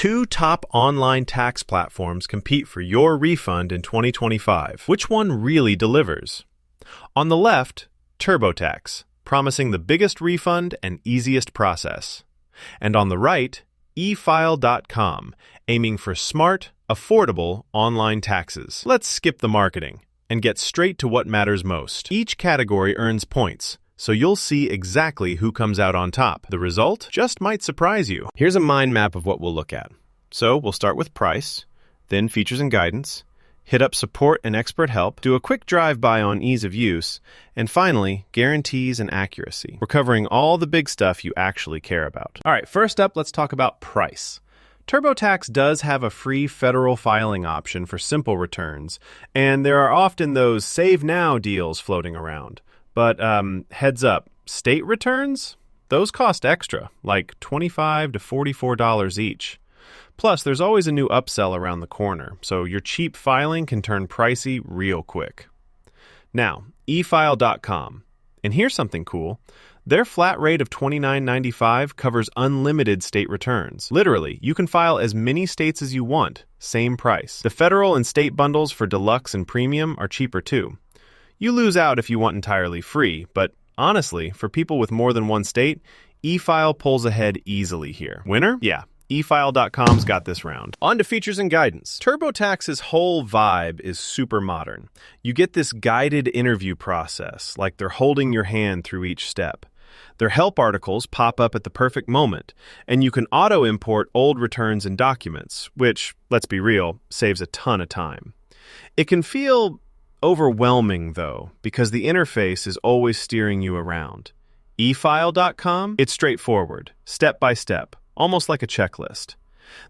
Two top online tax platforms compete for your refund in 2025. Which one really delivers? On the left, TurboTax, promising the biggest refund and easiest process. And on the right, eFile.com, aiming for smart, affordable online taxes. Let's skip the marketing and get straight to what matters most. Each category earns points, so you'll see exactly who comes out on top. The result just might surprise you. Here's a mind map of what we'll look at. So we'll start with price, then features and guidance, hit up support and expert help, do a quick drive-by on ease of use, and finally, guarantees and accuracy. We're covering all the big stuff you actually care about. All right, first up, let's talk about price. TurboTax does have a free federal filing option for simple returns, and there are often those Save Now deals floating around. But heads up, state returns? Those cost extra, like $25 to $44 each. Plus, there's always a new upsell around the corner, so your cheap filing can turn pricey real quick. Now, eFile.com. And here's something cool. Their flat rate of $29.95 covers unlimited state returns. Literally, you can file as many states as you want, same price. The federal and state bundles for deluxe and premium are cheaper too. You lose out if you want entirely free, but honestly, for people with more than one state, eFile pulls ahead easily here. Winner? Yeah. eFile.com's got this round. On to features and guidance. TurboTax's whole vibe is super modern. You get this guided interview process, like they're holding your hand through each step. Their help articles pop up at the perfect moment, and you can auto-import old returns and documents, which, let's be real, saves a ton of time. It can feel overwhelming, though, because the interface is always steering you around. eFile.com? It's straightforward, step by step. Almost like a checklist.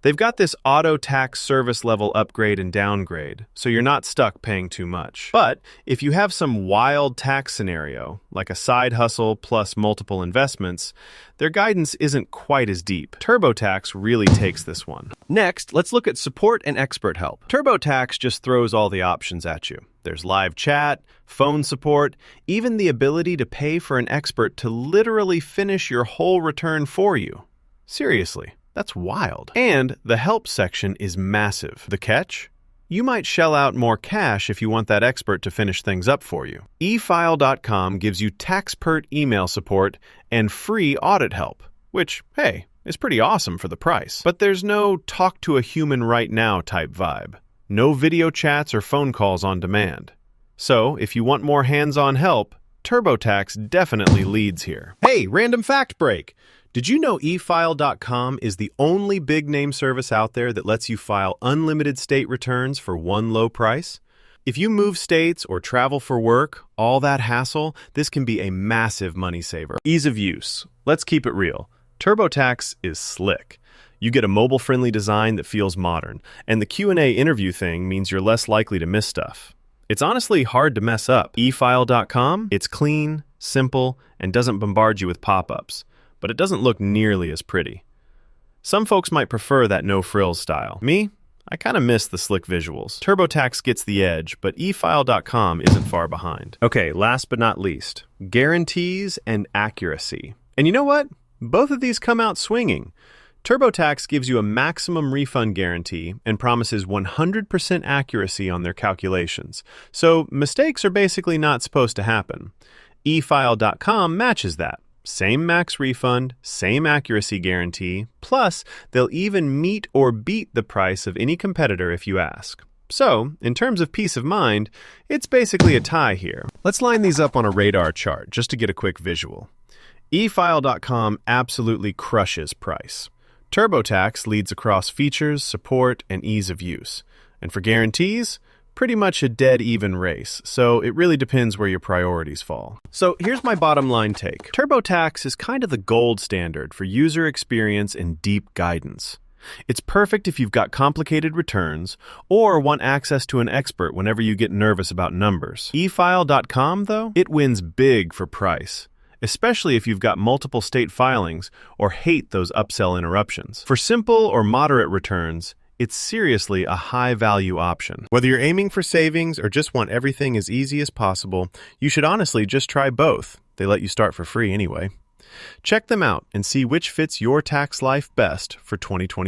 They've got this auto tax service level upgrade and downgrade, so you're not stuck paying too much. But if you have some wild tax scenario, like a side hustle plus multiple investments, their guidance isn't quite as deep. TurboTax really takes this one. Next, let's look at support and expert help. TurboTax just throws all the options at you. There's live chat, phone support, even the ability to pay for an expert to literally finish your whole return for you. Seriously, that's wild. And the help section is massive. The catch? You might shell out more cash if you want that expert to finish things up for you. eFile.com gives you TaxPert email support and free audit help, which, hey, is pretty awesome for the price. But there's no talk to a human right now type vibe. No video chats or phone calls on demand. So, if you want more hands-on help, TurboTax definitely leads here. Hey, random fact break! Did you know eFile.com is the only big-name service out there that lets you file unlimited state returns for one low price? If you move states or travel for work, all that hassle, this can be a massive money saver. Ease of use. Let's keep it real. TurboTax is slick. You get a mobile-friendly design that feels modern, and the Q&A interview thing means you're less likely to miss stuff. It's honestly hard to mess up. eFile.com, it's clean, simple, and doesn't bombard you with pop-ups. But it doesn't look nearly as pretty. Some folks might prefer that no-frills style. Me? I kind of miss the slick visuals. TurboTax gets the edge, but eFile.com isn't far behind. Okay, last but not least, guarantees and accuracy. And you know what? Both of these come out swinging. TurboTax gives you a maximum refund guarantee and promises 100% accuracy on their calculations. So mistakes are basically not supposed to happen. eFile.com matches that. Same max refund, same accuracy guarantee, plus they'll even meet or beat the price of any competitor if you ask. So, in terms of peace of mind, it's basically a tie here. Let's line these up on a radar chart just to get a quick visual. eFile.com absolutely crushes price. TurboTax leads across features, support, and ease of use. And for guarantees, pretty much a dead-even race, so it really depends where your priorities fall. So here's my bottom line take. TurboTax is kind of the gold standard for user experience and deep guidance. It's perfect if you've got complicated returns or want access to an expert whenever you get nervous about numbers. eFile.com, though, it wins big for price, especially if you've got multiple state filings or hate those upsell interruptions. For simple or moderate returns, it's seriously a high-value option. Whether you're aiming for savings or just want everything as easy as possible, you should honestly just try both. They let you start for free anyway. Check them out and see which fits your tax life best for 2025.